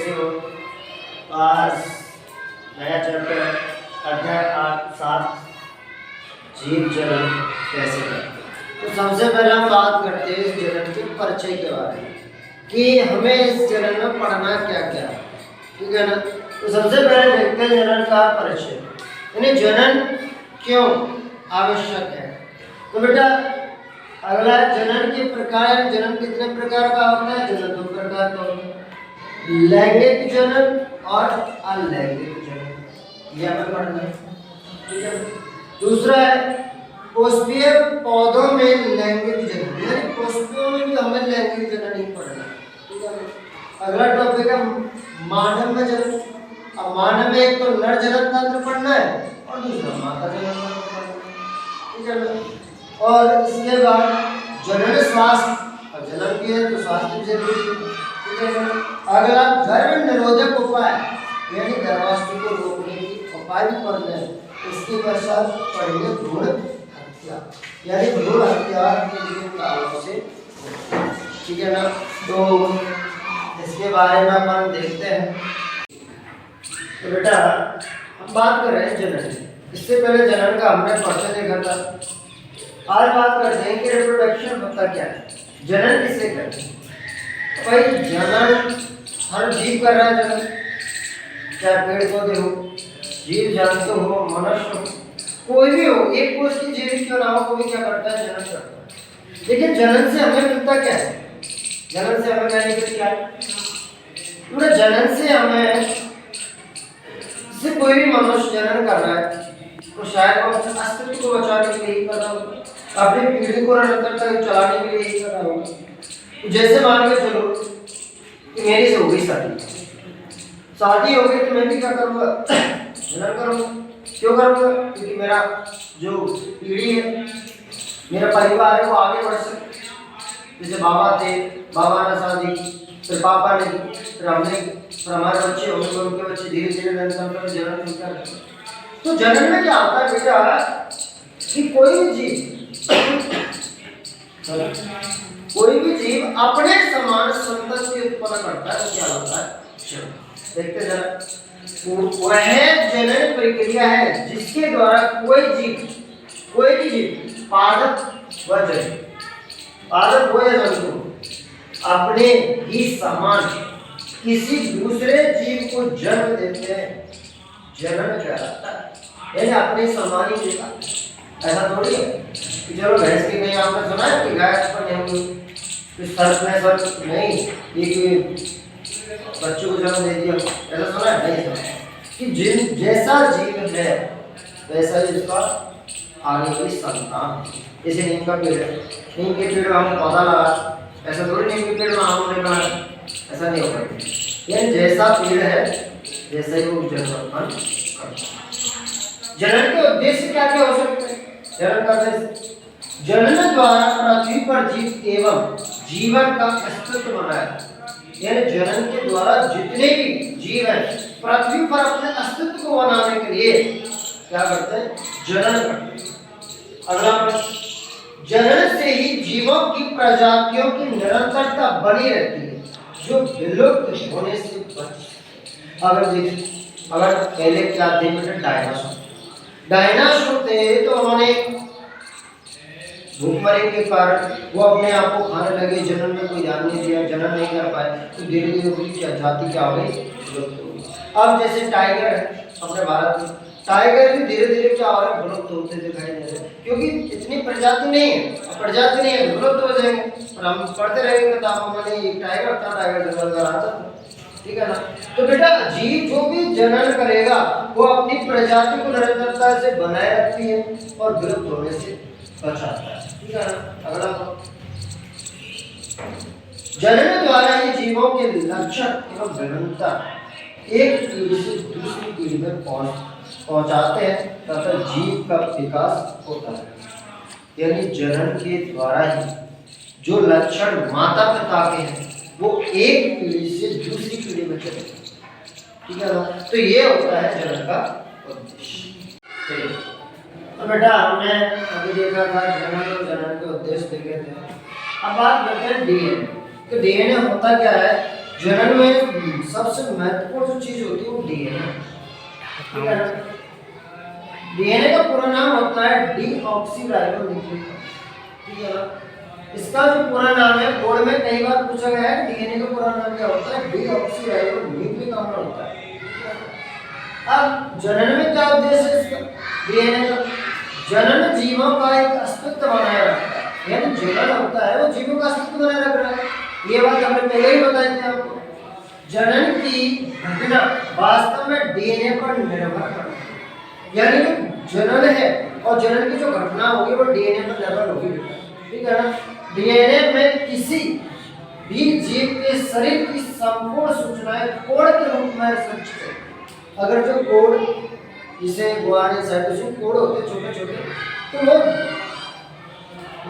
कैसे हो? आज नया चैप्टर अध्याय 7 जीव जनन कैसे करें। तो सबसे पहले हम बात करते हैं इस जनन के परिचय के बारे में कि हमें इस जनन में पढ़ना क्या क्या है, ठीक है ना। तो सबसे पहले देखते हैं जनन का परिचय, यानी जनन क्यों आवश्यक है। तो बेटा अगला जनन के प्रकार, जनन कितने प्रकार का होता है? जनन 2 प्रकार का होता है, लैंगिक जनन और अलैंगिक जनन, यह हमें पढ़ना है, ठीक है। दूसरा है पुष्पीय पौधों में लैंगिक जनन, यानी पुष्पों में भी हमें लैंगिक जनन ही पढ़ना है, ठीक है। अगला टॉपिक है मानव में जनन। अब मानव में एक तो नर जनन तंत्र पढ़ना है और दूसरा माता जनन तंत्र पढ़ना है, ठीक है ना। और इसके बाद जनन स्वास्थ्य, अब जन्म की है तो स्वास्थ्य जरूरी है, ठीक है ना। अगला गर्भ निरोधक उपाय, यानी गर्भावस्था को रोकने की उपाय भी पढ़ना है। इसके पश्चात पढ़ेंगे भ्रूण हत्या, यानी भ्रूण हत्या के लिए कारणों से, ठीक है ना। तो इसके बारे में अपन देखते हैं। तो बेटा हम बात कर रहे हैं जनन, इससे पहले जनन का हमने परिचय देखा था। आज बात करते हैं कि रिप्रोडक्शन होता क्या है, जनन किसे कहते हैं। भाई जनन हर जीव कर रहा है जनन, चाहे पेड़ पौधे हो, जीव जंतु हो, मनुष्य हो, कोई भी हो, एक कोष की जीव क्यों ना हो, कोई क्या करता है? जनन करता है। लेकिन जनन से हमें मिलता क्या है? जनन से हमें बेनिफिट क्या है? पूरे जनन से हमें, से कोई भी मनुष्य जनन कर रहा है तो शायद वो अपने अस्तित्व को बचाने के लिए ही कर रहा होगा, अपनी पीढ़ी को निरंतर तक चलाने के लिए ही कर रहा होगा। तो जैसे मान के चलो कि मेरी से हो गई शादी हो गई तो मैं भी क्या करूँगा? जनन करूँगा। क्यों करूँगा? क्योंकि मेरा जो पीढ़ी है, मेरा परिवार है, वो आगे बढ़ सके। जैसे बाबा थे, बाबा ने शादी की, फिर पापा ने की, फिर हमने, फिर हमारे बच्चे होंगे, उनके बच्चे, धीरे धीरे जनन कर। तो जनन में क्या होता है बेटा कि कोई भी जीव अपने समान संतति उत्पन्न करता है, तो क्या होता है? जनन। देखते जरा, वह जनन प्रक्रिया है जिसके द्वारा कोई भी जीव पादप व जंतु, पादप हो या जंतु, अपने ही समान किसी दूसरे जीव को जन्म देते हैं, जनन कहलाता है। यानी अपने समान ही देता। ऐसा थोड़ी है कि चलो भैंस की कहीं आपने सुना है कि गाय पर नहीं हुई, सर्प नहीं, एक बच्चों को जन्म दे दिया, ऐसा सुना है? नहीं सुना। कि जैसा जीव है वैसा ही उसका आगे की संतान। जैसे नीम का पेड़ है, नीम के पेड़ में हम पौधा लगा, ऐसा थोड़ी नीम के पेड़ में आम निकला, ऐसा नहीं होगा। यानी जैसा पेड़ है वैसा ही वो जन्म उत्पन्न करता है। जनन के उद्देश्य क्या क्या हो सकते हैं? जनन का उद्देश्य जनन द्वारा पृथ्वी पर जीव एवं जीवन का अस्तित्व बनाया, यानी जनन के द्वारा जितने भी जीव हैं पृथ्वी पर अपने अस्तित्व को बनाने के लिए क्या करते हैं? जनन करते हैं। अगला प्रश्न, जनन से ही जीवों की प्रजातियों की निरंतरता बनी रहती है जो विलुप्त होने से बच। अगर पहले क्या थे बेटे? डायनासोर थे, तो उन्होंने भूखमरी के कारण वो अपने आप को खाने लगे, जनन में कोई ध्यान नहीं दिया, जनन नहीं कर पाए, तो धीरे धीरे उनकी जाति क्या हो गई? विलुप्त हो गई। अब जैसे टाइगर है अपने भारत में, टाइगर भी धीरे धीरे क्या हो रहा है? विलुप्त होते दिखाई दे रहे, क्योंकि इतनी प्रजाति नहीं है, प्रजाति नहीं है, विलुप्त हो जाएंगे। और हम पढ़ते रहेंगे किताबों में, एक टाइगर था, टाइगर जंगल का राजा था, ठीक है ना। तो बेटा जीव जो भी जनन करेगा वो अपनी प्रजाति को निरंतरता से बनाए रखती है और विलुप्त होने से बचाता है, ठीक है ना। अगला जनन द्वारा ही जीवों के लक्षण एवं विभिन्नता एक पीढ़ी से दूसरी पीढ़ी में पहुंचाते हैं तथा जीव का विकास होता है। यानी जनन के द्वारा ही जो लक्षण माता पिता के हैं वो एक पीढ़ी से दूसरी पीढ़ी में चले, ठीक है ना। तो ये होता है जनन का उद्देश्य। तो बेटा हमने अभी देखा था जनन और जनन के उद्देश्य देखे थे। अब बात करते हैं डीएनए। तो डीएनए होता क्या है जनन में सबसे महत्वपूर्ण जो चीज होती है वो डीएनए, ठीक है ना। डीएनए का पूरा नाम होता है डीऑक्सीराइबोन्यूक्लिक, ठीक है ना। इसका जो पूरा नाम है बोर्ड में कई बार पूछा गया है डीएनए का पूरा नाम क्या होता है, डीऑक्सीराइबोन्यूक्लिक अम्ल होता है। अब जनन में क्या उद्देश्य है इसका, डीएनए का जनन जीवों का एक अस्तित्व बनाए रखता है, यानी जनन होता है वो जीवों का अस्तित्व बनाए रख रहा है। ये बात हमने पहले ही बताई थी आपको। जनन की घटना वास्तव में डीएनए पर निर्भर करती है, यानी जो जनन है और जनन की जो घटना होगी वो डीएनए पर निर्भर होगी, ठीक है ना। डीएनए में किसी भी जीव के शरीर की संपूर्ण सूचनाएं कोड के रूप में संचित है। अगर जो कोड जिसे गुआनिन साइटोसिन कोड होते हैं छोटे छोटे, तो वो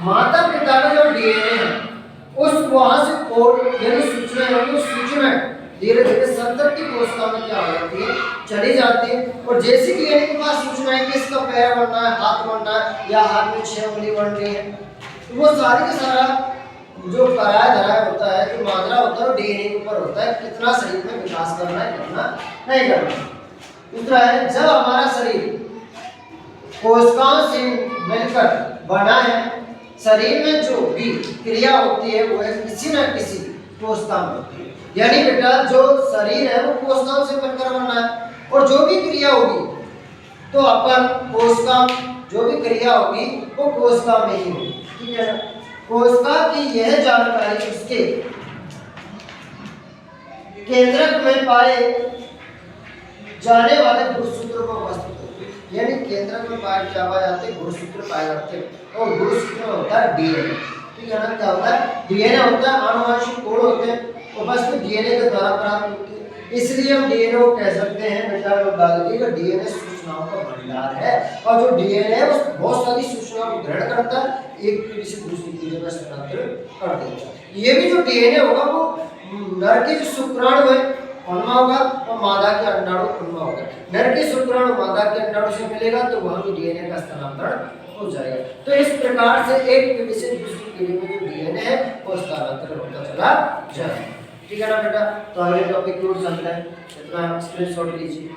माता पिता का जो डीएनए है उस वहां से कोड यानी सूचना होगी, सूचना धीरे धीरे संतति कोशिका में क्या हो जाती है, चली जाती है। और जैसे डीएनए के पास सूचना है कि इसका पैर बनना है, हाथ बनना है या हाथ में 6 उंगली बननी है, तो वो सारी का सारा जो कराया धराया होता है, जो मात्रा होता है वो डीएनए के ऊपर होता है, कितना शरीर में विकास करना है कितना नहीं करना। दूसरा है जब हमारा शरीर कोशिकाओं से मिलकर बना है, शरीर में जो भी क्रिया होती है वो किसी न किसी कोशिका में होती है, यानी बेटा जो शरीर है वो कोशिकाओं से मिलकर बना है, और जो भी क्रिया होगी तो अपन कोशिका, जो भी क्रिया होगी वो कोशिका में ही होगी, ठीक है ना। कोशिका की यह जानकारी उसके केंद्रक में पाए जाने वाले गुणसूत्रों को उपस्थित होती है, यानी केंद्रक में पाए क्या पाए जाते हैं, गुणसूत्र पाए जाते हैं, और गुणसूत्र होता है डीएनए, ठीक है ना। क्या होता है, डीएनए होता है, आनुवंशिक कोड होते हैं उपस्थित डीएनए के द्वारा प्राप्त होती है। इसलिए हम डीएनए को कह सकते हैं बेटा लोग डाल कि डीएनए सूचनाओं का भंडार है, और जो डीएनए है वो बहुत सारी सूचनाओं को ग्रहण करता है, एक पीढ़ी से दूसरी पीढ़ी में स्थानांतरण कर देता है। ये भी जो डीएनए होगा वो नर के जो शुक्राणु है उनमें होगा और मादा के अंडाणु उनमें होगा। नर के शुक्राणु मादा के अंडाणु से मिलेगा तो वहां भी डीएनए का स्थानांतरण हो जाएगा। तो इस प्रकार से एक पीढ़ी से दूसरी पीढ़ी में जो डीएनए है वो स्थानांतरण होता चला जाएगा, ठीक है ना बेटा। तो अगले टॉपिक की ओर चलते हैं, इतना स्क्रीनशॉट लीजिए।